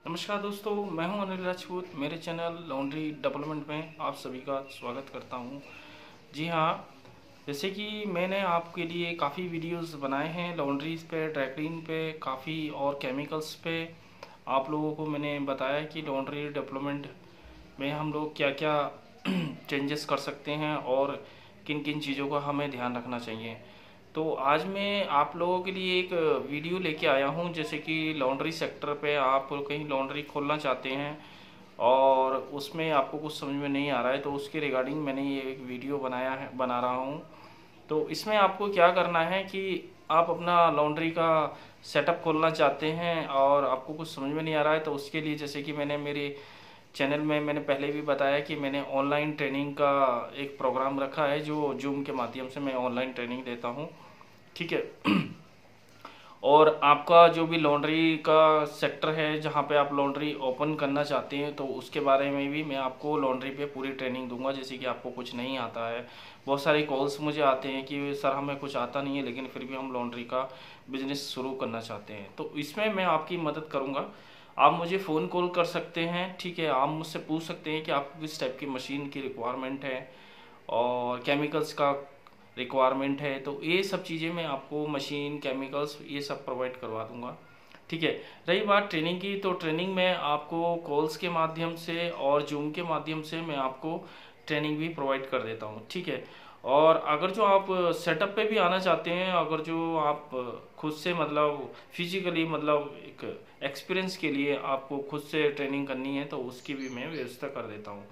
नमस्कार दोस्तों, मैं हूं अनिल राजपूत। मेरे चैनल लॉन्ड्री डेवलपमेंट में आप सभी का स्वागत करता हूं। जी हाँ, जैसे कि मैंने आपके लिए काफ़ी वीडियोस बनाए हैं लॉन्ड्रीज पे, ड्राई क्लीन पे, काफ़ी और केमिकल्स पे। आप लोगों को मैंने बताया कि लॉन्ड्री डेवलपमेंट में हम लोग क्या क्या चेंजेस कर सकते हैं और किन किन चीज़ों का हमें ध्यान रखना चाहिए। तो आज मैं आप लोगों के लिए एक वीडियो लेके आया हूँ। जैसे कि लॉन्ड्री सेक्टर पे आप कहीं लॉन्ड्री खोलना चाहते हैं और उसमें आपको कुछ समझ में नहीं आ रहा है, तो उसके रिगार्डिंग मैंने ये एक वीडियो बना रहा हूँ। तो इसमें आपको क्या करना है कि आप अपना लॉन्ड्री का सेटअप खोलना चाहते हैं और आपको कुछ समझ में नहीं आ रहा है, तो उसके लिए जैसे कि मैंने मेरे चैनल में मैंने पहले भी बताया कि मैंने ऑनलाइन ट्रेनिंग का एक प्रोग्राम रखा है, जो जूम के माध्यम से मैं ऑनलाइन ट्रेनिंग देता हूँ। ठीक है। और आपका जो भी लॉन्ड्री का सेक्टर है जहाँ पे आप लॉन्ड्री ओपन करना चाहते हैं, तो उसके बारे में भी मैं आपको लॉन्ड्री पे पूरी ट्रेनिंग दूंगा। जैसे कि आपको कुछ नहीं आता है, बहुत सारे कॉल्स मुझे आते हैं कि सर हमें कुछ आता नहीं है लेकिन फिर भी हम लॉन्ड्री का बिजनेस शुरू करना चाहते हैं, तो इसमें मैं आपकी मदद करूँगा। आप मुझे फ़ोन कॉल कर सकते हैं। ठीक है, आप मुझसे पूछ सकते हैं कि आपको किस टाइप की मशीन की रिक्वायरमेंट है और केमिकल्स का रिक्वायरमेंट है, तो ये सब चीज़ें मैं आपको मशीन, केमिकल्स, ये सब प्रोवाइड करवा दूंगा। ठीक है। रही बात ट्रेनिंग की, तो ट्रेनिंग में आपको कॉल्स के माध्यम से और जूम के माध्यम से मैं आपको ट्रेनिंग भी प्रोवाइड कर देता हूँ। ठीक है। और अगर जो आप सेटअप पे भी आना चाहते हैं, अगर जो आप खुद से मतलब फिजिकली मतलब एक एक्सपीरियंस के लिए आपको खुद से ट्रेनिंग करनी है, तो उसकी भी मैं व्यवस्था कर देता हूँ।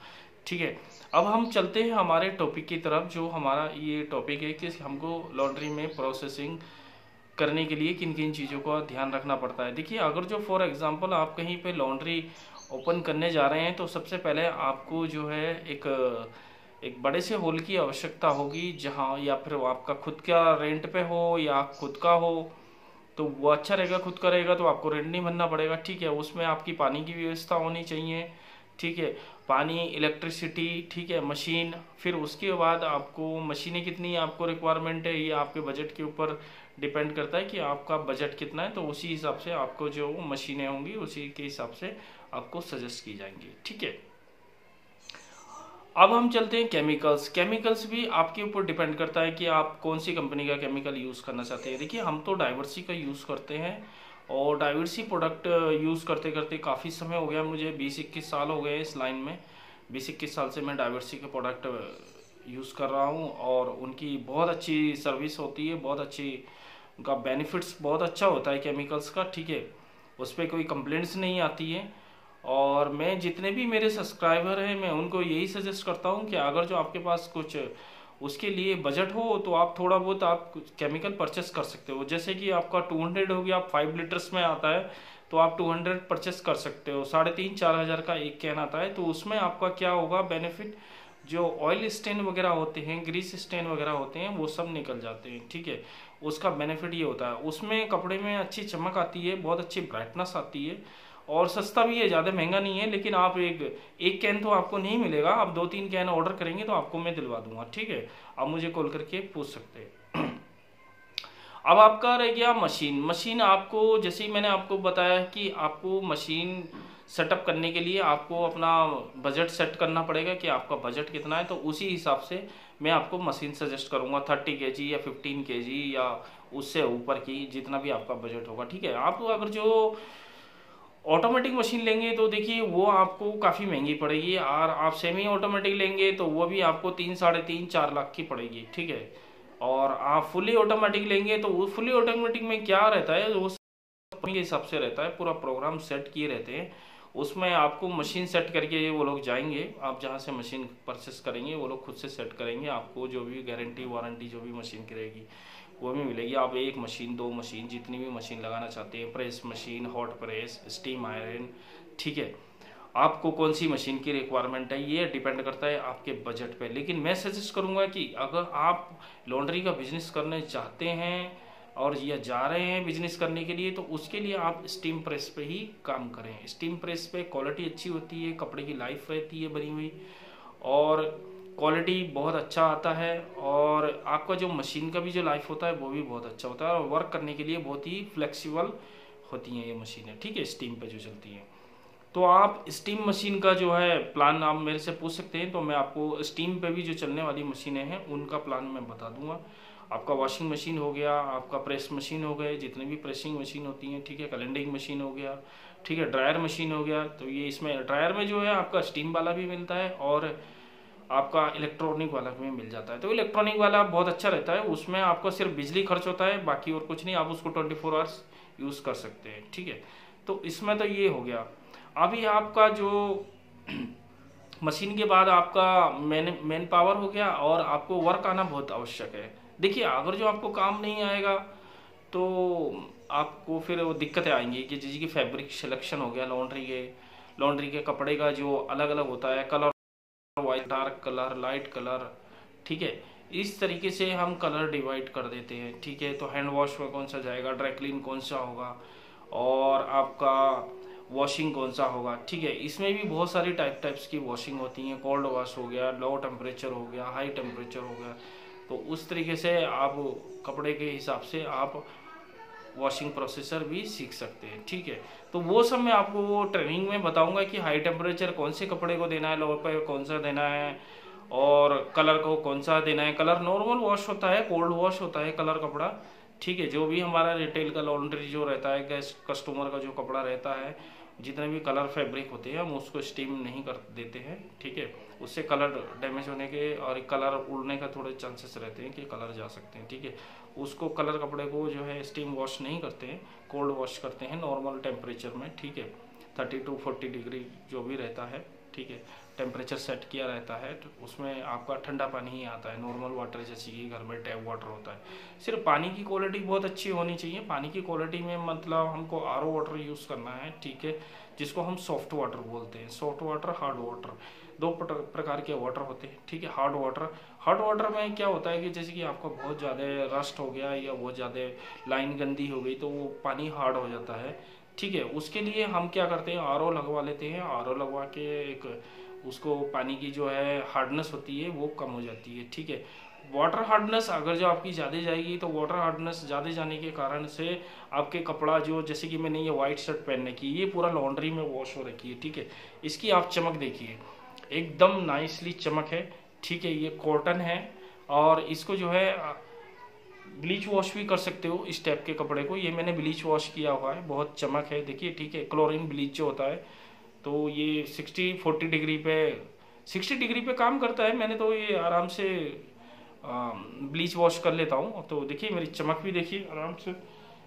ठीक है। अब हम चलते हैं हमारे टॉपिक की तरफ। जो हमारा ये टॉपिक है कि हमको लॉन्ड्री में प्रोसेसिंग करने के लिए किन किन चीज़ों का ध्यान रखना पड़ता है। देखिए, अगर जो फॉर एग्जांपल आप कहीं पे लॉन्ड्री ओपन करने जा रहे हैं, तो सबसे पहले आपको जो है एक एक बड़े से हॉल की आवश्यकता होगी, जहाँ या फिर वो आपका खुद का रेंट पे हो या खुद का हो, तो वो अच्छा रहेगा। खुद का रहेगा तो आपको रेंट नहीं भरना पड़ेगा। ठीक है। उसमें आपकी पानी की व्यवस्था होनी चाहिए। ठीक है। पानी, इलेक्ट्रिसिटी, ठीक है, मशीन। फिर उसके बाद आपको मशीनें कितनी आपको रिक्वायरमेंट है, ये आपके बजट के ऊपर डिपेंड करता है कि आपका बजट कितना है, तो उसी हिसाब से आपको जो मशीनें होंगी उसी के हिसाब से आपको सजेस्ट की जाएंगी। ठीक है। अब हम चलते हैं केमिकल्स। केमिकल्स भी आपके ऊपर डिपेंड करता है कि आप कौन सी कंपनी का केमिकल यूज़ करना चाहते हैं। देखिए, हम तो डाइवर्सी का यूज़ करते हैं और डाइवर्सी प्रोडक्ट यूज़ करते करते काफ़ी समय हो गया मुझे, 20-21 साल हो गए इस लाइन में। 20-21 साल से मैं डाइवर्सी के प्रोडक्ट यूज़ कर रहा हूँ और उनकी बहुत अच्छी सर्विस होती है, बहुत अच्छी, उनका बेनिफिट्स बहुत अच्छा होता है केमिकल्स का। ठीक है। उस पर कोई कंप्लेंट्स नहीं आती है। और मैं जितने भी मेरे सब्सक्राइबर हैं, मैं उनको यही सजेस्ट करता हूँ कि अगर जो आपके पास कुछ उसके लिए बजट हो, तो आप थोड़ा बहुत आप केमिकल परचेस कर सकते हो। जैसे कि आपका 200 हो गया, 5 लीटर्स में आता है, तो आप 200 परचेस कर सकते हो। 3,500-4,000 का एक कैन आता है। तो उसमें आपका क्या होगा बेनिफिट, जो ऑयल स्टेन वगैरह होते हैं, ग्रीस स्टेन वगैरह होते हैं, वो सब निकल जाते हैं। ठीक है। उसका बेनिफिट ये होता है, उसमें कपड़े में अच्छी चमक आती है, बहुत अच्छी ब्राइटनेस आती है और सस्ता भी है, ज़्यादा महंगा नहीं है। लेकिन आप एक कैन तो आपको नहीं मिलेगा, आप 2-3 कैन ऑर्डर करेंगे तो आपको मैं दिलवा दूंगा। ठीक है। आप मुझे कॉल करके पूछ सकते हैं। अब आपका रह गया मशीन। मशीन आपको, जैसे ही मैंने आपको बताया कि आपको मशीन सेटअप करने के लिए आपको अपना बजट सेट करना पड़ेगा कि आपका बजट कितना है, तो उसी हिसाब से मैं आपको मशीन सजेस्ट करूंगा। 30 kg या 15 kg या उससे ऊपर की, जितना भी आपका बजट होगा। ठीक है। आप अगर जो ऑटोमेटिक मशीन लेंगे तो देखिए वो आपको काफ़ी महंगी पड़ेगी, और आप सेमी ऑटोमेटिक लेंगे तो वो भी आपको 3-3.5-4 लाख की पड़ेगी। ठीक है। और आप फुली ऑटोमेटिक लेंगे तो वो फुली ऑटोमेटिक में क्या रहता है, वो के हिसाब से रहता है, पूरा प्रोग्राम सेट किए रहते हैं। उसमें आपको मशीन सेट करके वो लोग जाएंगे, आप जहाँ से मशीन परचेस करेंगे वो लोग खुद से सेट करेंगे। आपको जो भी गारंटी वारंटी जो भी मशीन की रहेगी वो भी मिलेगी। आप एक मशीन, 2 मशीन, जितनी भी मशीन लगाना चाहते हैं, press machine, hot press, steam iron, ठीक है, आपको कौन सी मशीन की रिक्वायरमेंट है ये डिपेंड करता है आपके बजट पे। लेकिन मैं सजेस्ट करूंगा कि अगर आप लॉन्ड्री का बिजनेस करने चाहते हैं और या जा रहे हैं बिजनेस करने के लिए, तो उसके लिए आप स्टीम प्रेस पे ही काम करें। स्टीम प्रेस पे क्वालिटी अच्छी होती है, कपड़े की लाइफ रहती है बनी हुई, और क्वालिटी बहुत अच्छा आता है, और आपका जो मशीन का भी जो लाइफ होता है वो भी बहुत अच्छा होता है, और वर्क करने के लिए बहुत ही फ्लेक्सिबल होती हैं ये मशीनें। ठीक है। स्टीम पे जो चलती हैं, तो आप स्टीम मशीन का जो है प्लान आप मेरे से पूछ सकते हैं, तो मैं आपको स्टीम पे भी जो चलने वाली मशीनें हैं उनका प्लान मैं बता दूंगा। आपका वॉशिंग मशीन हो गया, आपका प्रेस मशीन हो गए, जितने भी प्रेसिंग मशीन होती हैं, ठीक है, कैलेंडरिंग मशीन हो गया, ठीक है, ड्रायर मशीन हो गया। तो ये इसमें ड्रायर में जो है आपका स्टीम वाला भी मिलता है और आपका इलेक्ट्रॉनिक वाला भी मिल जाता है। तो इलेक्ट्रॉनिक वाला बहुत अच्छा रहता है, उसमें आपका सिर्फ बिजली खर्च होता है, बाकी और कुछ नहीं, आप उसको 24 आवर्स यूज़ कर सकते हैं, ठीक है। तो इसमें तो ये हो गया। अभी आपका जो मशीन के बाद आपका मैन पावर हो गया और आपको वर्क आना बहुत आवश्यक है। देखिए, अगर जो आपको काम नहीं आएगा तो आपको फिर वो दिक्कतें आएंगी कि जैसे कि फैब्रिक सिलेक्शन हो गया, लॉन्ड्री के कपड़े का जो अलग अलग होता है, colour white, dark colour, light colour, ठीक है, इस तरीके से हम कलर डिवाइड कर देते हैं, ठीक है। तो हैंड वॉश में कौन सा जाएगा, ड्राई क्लीन कौन सा होगा और आपका वॉशिंग कौन सा होगा, ठीक है। इसमें भी बहुत सारी टाइप्स की वॉशिंग होती हैं, कोल्ड वॉश हो गया, लो टेम्परेचर हो गया, हाई टेम्परेचर हो गया। तो उस तरीके से आप कपड़े के हिसाब से आप वॉशिंग प्रोसेसर भी सीख सकते हैं, ठीक है। तो वो सब मैं आपको वो ट्रेनिंग में बताऊंगा कि हाई टेम्परेचर कौन से कपड़े को देना है, लो पे कौन सा देना है और कलर को कौन सा देना है। कलर नॉर्मल वॉश होता है, कोल्ड वॉश होता है कलर कपड़ा, ठीक है। जो भी हमारा रिटेल का लॉन्ड्री जो रहता है, गेस्ट कस्टमर का जो कपड़ा रहता है, जितने भी कलर फैब्रिक होते हैं हम उसको स्टीम नहीं कर देते हैं, ठीक है। उससे कलर डैमेज होने के और कलर उड़ने का थोड़े चांसेस रहते हैं कि कलर जा सकते हैं, ठीक है। उसको कलर कपड़े को जो है स्टीम वॉश नहीं करते हैं, कोल्ड वॉश करते हैं नॉर्मल टेम्परेचर में, ठीक है। 30 to 40 डिग्री जो भी रहता है, ठीक है, टेम्परेचर सेट किया रहता है। तो उसमें आपका ठंडा पानी ही आता है, नॉर्मल वाटर जैसे कि घर में टैप वाटर होता है। सिर्फ पानी की क्वालिटी बहुत अच्छी होनी चाहिए। पानी की क्वालिटी में मतलब हमको आरओ वाटर यूज़ करना है, ठीक है, जिसको हम सॉफ्ट वाटर बोलते हैं। सॉफ्ट वाटर, हार्ड वाटर, दो प्रकार के वाटर होते हैं, ठीक है। हार्ड वाटर में क्या होता है कि जैसे कि आपका बहुत ज़्यादा रस्ट हो गया या बहुत ज़्यादा लाइन गंदी हो गई तो वो पानी हार्ड हो जाता है, ठीक है। उसके लिए हम क्या करते हैं, आरओ लगवा लेते हैं। आरओ लगवा के एक उसको पानी की जो है हार्डनेस होती है वो कम हो जाती है, ठीक है। वाटर हार्डनेस अगर जो आपकी ज़्यादा जाएगी तो वाटर हार्डनेस ज़्यादा जाने के कारण से आपके कपड़ा जो, जैसे कि मैंने ये वाइट शर्ट पहनने की, ये पूरा लॉन्ड्री में वॉश हो रखी है, ठीक है। इसकी आप चमक देखिए, एकदम नाइसली चमक है, ठीक है। ये कॉटन है और इसको जो है ब्लीच वॉश भी कर सकते हो इस टाइप के कपड़े को। ये मैंने ब्लीच वॉश किया हुआ है, बहुत चमक है, देखिए, ठीक है। क्लोरीन ब्लीच जो होता है तो ये 60-40 डिग्री पे 60 डिग्री पे काम करता है। मैंने तो ये आराम से ब्लीच वॉश कर लेता हूँ। तो देखिए मेरी चमक भी देखिए, आराम से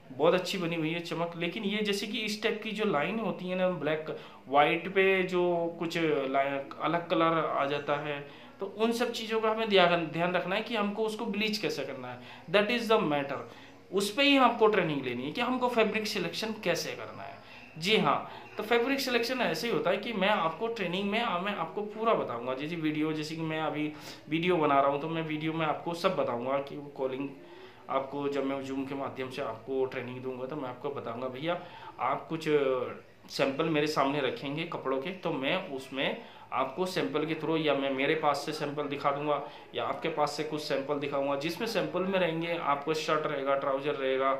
बहुत अच्छी बनी हुई है चमक। लेकिन ये जैसे कि इस टाइप की जो लाइन होती है ना, ब्लैक वाइट पे जो कुछ अलग कलर आ जाता है, तो उन सब चीज़ों का हमें ध्यान रखना है कि हमको उसको ब्लीच कैसे करना है। That is the matter. उस पर ही हमको ट्रेनिंग लेनी है कि हमको फैब्रिक सिलेक्शन कैसे करना है। जी हाँ, तो फैब्रिक सिलेक्शन ऐसे ही होता है कि मैं आपको ट्रेनिंग में मैं आपको पूरा बताऊंगा। जैसे वीडियो, जैसे कि मैं अभी वीडियो बना रहा हूँ तो मैं वीडियो में आपको सब बताऊंगा कि वो कॉलिंग आपको, जब मैं जूम के माध्यम से आपको ट्रेनिंग दूंगा तो मैं आपको बताऊंगा भैया आप कुछ सैंपल मेरे सामने रखेंगे कपड़ों के, तो मैं उसमें आपको सैंपल के थ्रू या मैं मेरे पास से सैंपल दिखा दूंगा या आपके पास से कुछ सैंपल दिखाऊंगा, जिसमें सैंपल में रहेंगे आपको शर्ट रहेगा, ट्राउजर रहेगा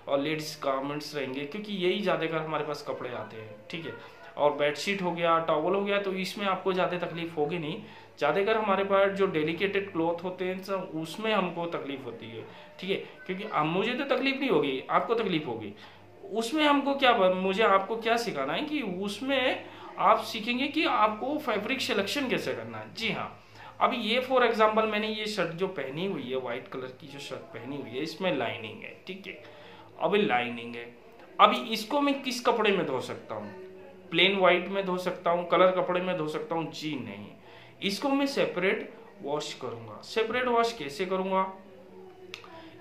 और लेडीज गारमेंट्स रहेंगे, क्योंकि यही ज़्यादातर हमारे पास कपड़े आते हैं, ठीक है। और बेडशीट हो गया, टॉवल हो गया, तो इसमें आपको ज़्यादा तकलीफ होगी नहीं। ज़्यादातर हमारे पास जो डेलिकेटेड क्लॉथ होते हैं सब उसमें हमको तकलीफ होती है, ठीक है। क्योंकि मुझे तो तकलीफ नहीं होगी, आपको तकलीफ होगी। उसमें हमको क्या, मुझे आपको क्या सिखाना है कि उसमें आप सीखेंगे कि आपको फैब्रिक सिलेक्शन कैसे करना है। जी हाँ, अभी ये फॉर एग्जांपल मैंने ये शर्ट जो पहनी हुई है, व्हाइट कलर की जो शर्ट पहनी हुई है, इसमें लाइनिंग है, ठीक है। अभी लाइनिंग है, अभी इसको मैं किस कपड़े में धो सकता हूँ? प्लेन व्हाइट में धो सकता हूँ, कलर कपड़े में धो सकता हूँ? जी नहीं, इसको मैं सेपरेट वॉश करूंगा। सेपरेट वॉश कैसे करूंगा?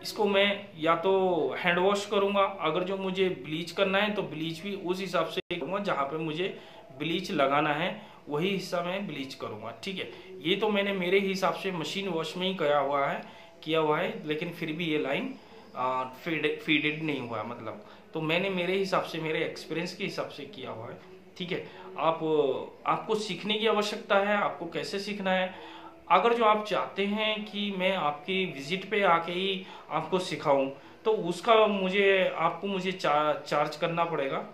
इसको मैं या तो हैंड वॉश करूंगा, अगर जो मुझे ब्लीच करना है तो ब्लीच भी उस हिसाब से करूंगा, जहां पे मुझे ब्लीच लगाना है वही हिस्सा में ब्लीच करूंगा, ठीक है। ये तो मैंने मेरे हिसाब से मशीन वॉश में ही किया हुआ है, लेकिन फिर भी ये लाइन फीडेड नहीं हुआ, मतलब तो मैंने मेरे हिसाब से, मेरे एक्सपीरियंस के हिसाब से किया हुआ है, ठीक है। आपको सीखने की आवश्यकता है, आपको कैसे सीखना है। अगर जो आप चाहते हैं कि मैं आपकी विजिट पे आके ही आपको सिखाऊं तो उसका आपको मुझे चार्ज करना पड़ेगा,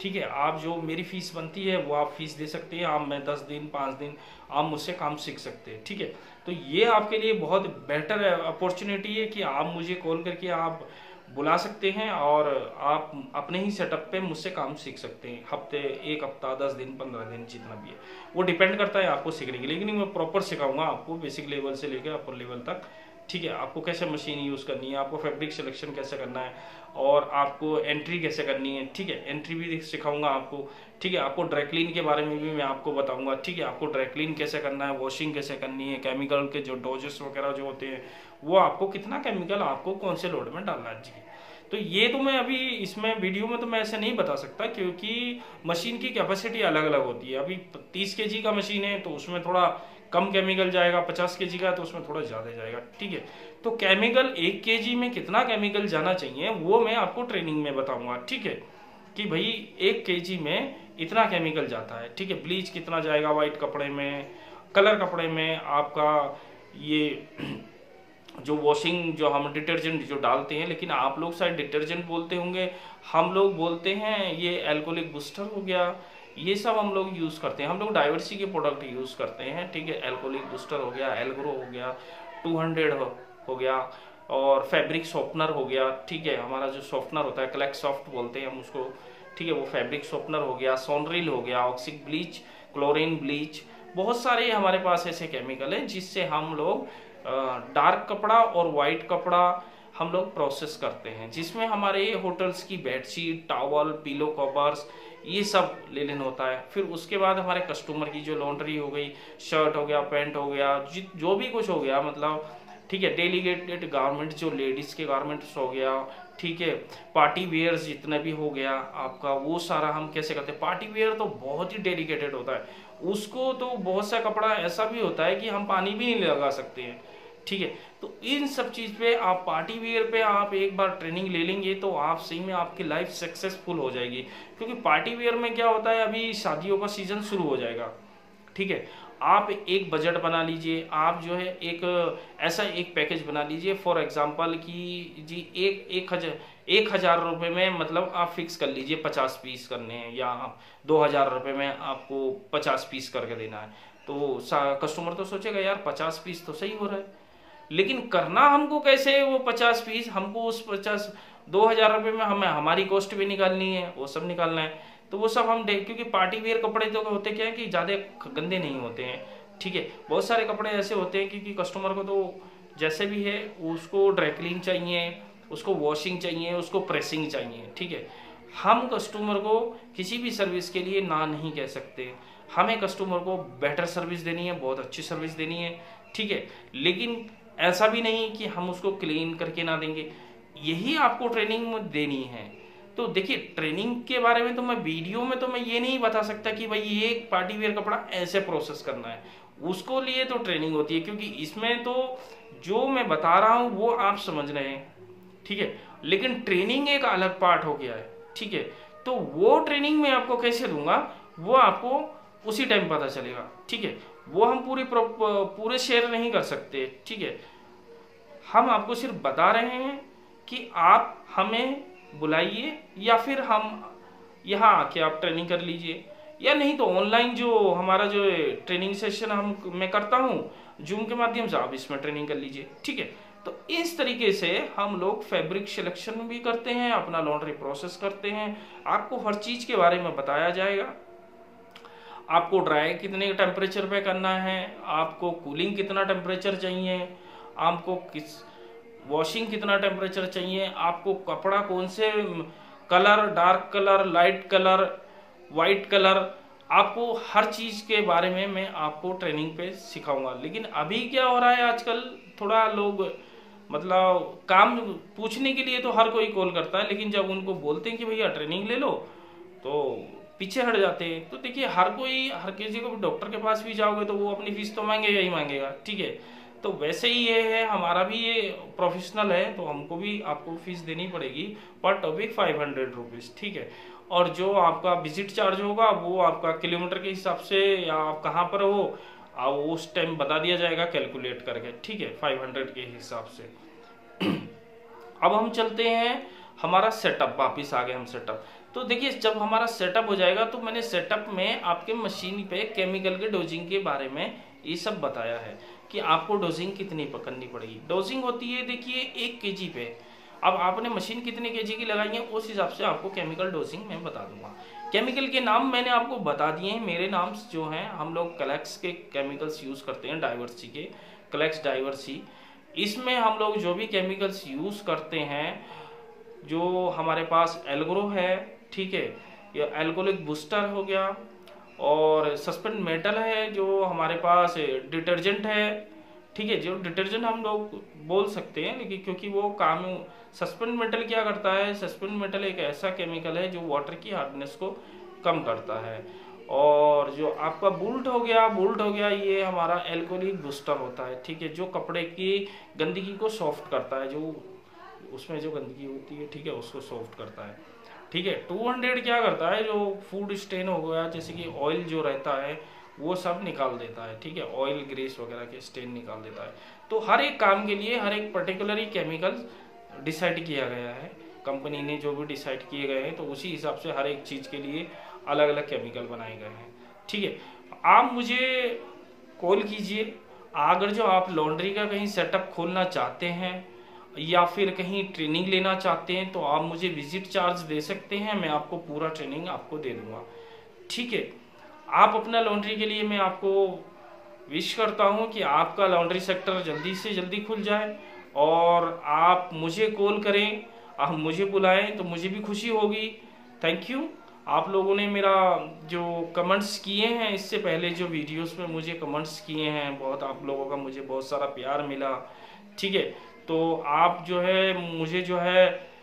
ठीक है, आप जो मेरी फीस बनती है वो आप फीस दे सकते हैं, आप मैं 10 दिन 5 दिन आप मुझसे काम सीख सकते हैं। ठीक है, तो ये आपके लिए बहुत बेटर अपॉर्चुनिटी है कि आप मुझे कॉल करके आप बुला सकते हैं और आप अपने ही सेटअप पे मुझसे काम सीख सकते हैं। हफ्ते, एक हफ्ता, 10 दिन, 15 दिन, जितना भी है वो डिपेंड करता है आपको सीखने के लिए। लेकिन मैं प्रॉपर सिखाऊंगा आपको बेसिक लेवल से लेकर अपर लेवल तक। ठीक है, आपको कैसे मशीन यूज़ करनी है, आपको फैब्रिक सिलेक्शन कैसे करना है और आपको एंट्री कैसे करनी है। ठीक है, एंट्री भी सिखाऊंगा आपको। ठीक है, आपको ड्राई क्लीन के बारे में भी मैं आपको बताऊंगा। ठीक है, आपको ड्राई क्लीन कैसे करना है, वॉशिंग कैसे करनी है, केमिकल के जो डोजेस वगैरह जो होते हैं वो आपको कितना केमिकल आपको कौन से लोड में डालना है। जी, तो ये तो मैं अभी इसमें वीडियो में तो मैं ऐसे नहीं बता सकता, क्योंकि मशीन की कैपेसिटी अलग अलग होती है। अभी 30 kg का मशीन है तो उसमें थोड़ा कम केमिकल जाएगा, 50 kg का तो उसमें थोड़ा ज़्यादा जाएगा। ठीक है, तो केमिकल 1 kg में कितना केमिकल जाना चाहिए वो मैं आपको ट्रेनिंग में बताऊंगा। ठीक है, कि भाई 1 kg में इतना केमिकल जाता है। ठीक है, ब्लीच कितना जाएगा वाइट कपड़े में, कलर कपड़े में आपका ये जो वॉशिंग जो हम डिटर्जेंट जो डालते हैं, लेकिन आप लोग शायद डिटर्जेंट बोलते होंगे, हम लोग बोलते हैं ये अल्कोहलिक बूस्टर हो गया, ये सब हम लोग यूज़ करते हैं। हम लोग डाइवर्सी के प्रोडक्ट यूज़ करते हैं। ठीक है, अल्कोहलिक बूस्टर हो गया, एल्ग्रो हो गया, 200 हो गया और फैब्रिक सॉफ्टनर हो गया। ठीक है, हमारा जो सॉफ्टनर होता है क्लैक सॉफ्ट बोलते हैं हम उसको। ठीक है, वो फैब्रिक सॉफ्टनर हो गया, सोनरिल हो गया, ऑक्सिक ब्लीच, क्लोरीन ब्लीच, बहुत सारे हमारे पास ऐसे केमिकल हैं जिससे हम लोग डार्क कपड़ा और वाइट कपड़ा हम लोग प्रोसेस करते हैं, जिसमें हमारे होटल्स की बेडशीट, टॉवल, पिलो कवर्स ये सब ले लेना होता है। फिर उसके बाद हमारे कस्टमर की जो लॉन्ड्री हो गई, शर्ट हो गया, पैंट हो गया, जो भी कुछ हो गया मतलब। ठीक है, डेलीगेटेड गारमेंट जो लेडीज के गारमेंट्स हो गया। ठीक है, पार्टी वेयर जितना भी हो गया आपका, वो सारा हम कैसे करते हैं। पार्टी वेयर तो बहुत ही डेलिकेटेड होता है, उसको तो बहुत सा कपड़ा ऐसा भी होता है कि हम पानी भी नहीं लगा सकते हैं। ठीक है, तो इन सब चीज़ पे आप पार्टी वेयर पे आप एक बार ट्रेनिंग ले लेंगे तो आप सही में आपकी लाइफ सक्सेसफुल हो जाएगी। क्योंकि पार्टी वेयर में क्या होता है, अभी शादियों का सीजन शुरू हो जाएगा। ठीक है, आप एक बजट बना लीजिए, आप जो है एक ऐसा एक पैकेज बना लीजिए फॉर एग्जांपल कि जी 1,000 रुपये में मतलब आप फिक्स कर लीजिए 50 पीस करने हैं, या 2,000 रुपये में आपको 50 पीस करके देना है। तो कस्टमर तो सोचेगा यार 50 पीस तो सही हो रहा है, लेकिन करना हमको कैसे वो 50 पीस, हमको उस 2,000 रुपये में हमें हमारी कॉस्ट भी निकालनी है, वो सब निकालना है। तो वो सब हम देख, क्योंकि पार्टी वेयर कपड़े तो होते क्या है कि ज़्यादा गंदे नहीं होते हैं। ठीक है, बहुत सारे कपड़े ऐसे होते हैं क्योंकि कस्टमर को तो जैसे भी है उसको ड्राई क्लीन चाहिए, उसको वॉशिंग चाहिए, उसको प्रेसिंग चाहिए। ठीक है, हम कस्टमर को किसी भी सर्विस के लिए ना नहीं कह सकते, हमें कस्टमर को बेटर सर्विस देनी है, बहुत अच्छी सर्विस देनी है। ठीक है, लेकिन ऐसा भी नहीं कि हम उसको क्लीन करके ना देंगे, यही आपको ट्रेनिंग में देनी है। तो देखिए, ट्रेनिंग के बारे में तो मैं वीडियो में तो मैं ये नहीं बता सकता कि भाई ये पार्टी वेयर कपड़ा ऐसे प्रोसेस करना है, उसको लिए तो ट्रेनिंग होती है, क्योंकि इसमें तो जो मैं बता रहा हूँ वो आप समझ रहे हैं। ठीक है, लेकिन ट्रेनिंग एक अलग पार्ट हो गया है। ठीक है, तो वो ट्रेनिंग मैं आपको कैसे दूंगा वो आपको उसी टाइम पता चलेगा। ठीक है, वो हम पूरे शेयर नहीं कर सकते। ठीक है, हम आपको सिर्फ बता रहे हैं कि आप हमें बुलाइए या फिर हम यहाँ आके आप ट्रेनिंग कर लीजिए, या नहीं तो ऑनलाइन जो हमारा जो ट्रेनिंग सेशन मैं करता हूँ जूम के माध्यम से, आप इसमें ट्रेनिंग कर लीजिए। ठीक है, तो इस तरीके से हम लोग फैब्रिक सिलेक्शन भी करते हैं, अपना लॉन्ड्री प्रोसेस करते हैं, आपको हर चीज़ के बारे में बताया जाएगा। आपको ड्राई कितने टेम्परेचर पे करना है, आपको कूलिंग कितना टेम्परेचर चाहिए, आपको किस वॉशिंग कितना टेम्परेचर चाहिए, आपको कपड़ा कौन से colour, dark colour, light colour, white colour, आपको हर चीज़ के बारे में मैं आपको ट्रेनिंग पे सिखाऊंगा। लेकिन अभी क्या हो रहा है आजकल, थोड़ा लोग मतलब काम पूछने के लिए तो हर कोई कॉल करता है, लेकिन जब उनको बोलते हैं कि भैया ट्रेनिंग ले लो तो पीछे हट जाते हैं। तो देखिए, हर किसी को भी डॉक्टर के पास भी जाओगे तो वो अपनी फीस तो मांगेगा ही मांगेगा। ठीक है, तो वैसे ही ये है, हमारा भी ये प्रोफेशनल है तो हमको भी आपको फीस देनी पड़ेगी पर टॉपिक 500 रुपीज़। ठीक है, और जो आपका विजिट चार्ज होगा वो आपका किलोमीटर के हिसाब से या आप कहाँ पर हो उस टाइम बता दिया जाएगा कैलकुलेट करके। ठीक है, 500 के हिसाब से। अब हम चलते हैं हमारा सेटअप, वापिस आ गए हम सेटअप। तो देखिए जब हमारा सेटअप हो जाएगा तो मैंने सेटअप में आपके मशीन पे केमिकल के डोजिंग के बारे में ये सब बताया है कि आपको डोजिंग कितनी पकड़नी पड़ेगी। डोजिंग होती है देखिए 1 kg पे, अब आपने मशीन कितने kg की लगाई है उस हिसाब से आपको केमिकल डोजिंग मैं बता दूंगा। केमिकल के नाम मैंने आपको बता दिए हैं, मेरे नाम जो हैं हम लोग कलेक्स के केमिकल्स यूज़ करते हैं, डाइवर्सी के, कलेक्स डाइवर्सी। इसमें हम लोग जो भी केमिकल्स यूज़ करते हैं, जो हमारे पास एल्ग्रो है, ठीक है, या एल्कोहलिक बूस्टर हो गया, और सस्पेंड मेटल है जो हमारे पास डिटर्जेंट है, ठीक है, जो डिटर्जेंट हम लोग बोल सकते हैं, लेकिन क्योंकि वो काम सस्पेंड मेटल क्या करता है, सस्पेंड मेटल एक ऐसा केमिकल है जो वाटर की हार्डनेस को कम करता है। और जो आपका बुल्ट हो गया ये हमारा एल्कोहलिक बूस्टर होता है, ठीक है, जो कपड़े की गंदगी को सॉफ्ट करता है, जो उसमें जो गंदगी होती है, ठीक है, उसको सॉफ्ट करता है, ठीक है। 200 क्या करता है, जो फूड स्टेन हो गया, जैसे कि ऑयल जो रहता है वो सब निकाल देता है, ठीक है, ऑयल ग्रीस वगैरह के स्टेन निकाल देता है। तो हर एक काम के लिए हर एक पर्टिकुलर केमिकल डिसाइड किया गया है, कंपनी ने जो भी डिसाइड किए गए हैं, तो उसी हिसाब से हर एक चीज़ के लिए अलग अलग केमिकल बनाए गए हैं, ठीक है। आप मुझे कॉल कीजिए, अगर जो आप लॉन्ड्री का कहीं सेटअप खोलना चाहते हैं या फिर कहीं ट्रेनिंग लेना चाहते हैं तो आप मुझे विजिट चार्ज दे सकते हैं, मैं आपको पूरा ट्रेनिंग आपको दे दूंगा, ठीक है। आप अपना लॉन्ड्री के लिए मैं आपको विश करता हूं कि आपका लॉन्ड्री सेक्टर जल्दी से जल्दी खुल जाए, और आप मुझे कॉल करें, आप मुझे बुलाएं तो मुझे भी खुशी होगी। Thank you. आप लोगों ने मेरा जो कमेंट्स किए हैं, इससे पहले जो वीडियोस में मुझे कमेंट्स किए हैं, बहुत आप लोगों का मुझे बहुत सारा प्यार मिला, ठीक है। तो आप जो है मुझे जो है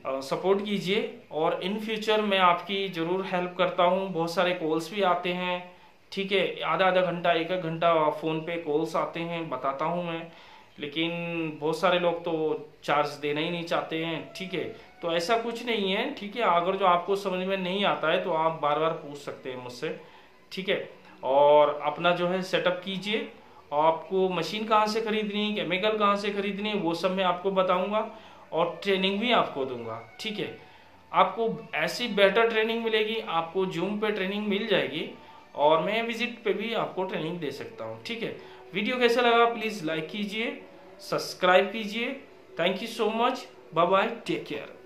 सपोर्ट कीजिए, और इन फ्यूचर मैं आपकी ज़रूर हेल्प करता हूँ। बहुत सारे कॉल्स भी आते हैं, ठीक है, आधा घंटा 1 घंटा फ़ोन पे कॉल्स आते हैं, बताता हूँ मैं, लेकिन बहुत सारे लोग तो चार्ज देना ही नहीं चाहते हैं, ठीक है। तो ऐसा कुछ नहीं है, ठीक है, अगर जो आपको समझ में नहीं आता है तो आप बार बार पूछ सकते हैं मुझसे, ठीक है। और अपना जो है सेटअप कीजिए, आपको मशीन कहाँ से खरीदनी, केमिकल कहाँ से खरीदनी, वो सब मैं आपको बताऊंगा, और ट्रेनिंग भी आपको दूंगा, ठीक है। आपको ऐसी बेटर ट्रेनिंग मिलेगी, आपको जूम पे ट्रेनिंग मिल जाएगी, और मैं विजिट पे भी आपको ट्रेनिंग दे सकता हूँ, ठीक है। वीडियो कैसा लगा प्लीज़ लाइक कीजिए, सब्सक्राइब कीजिए। Thank you so much, bye bye, take care.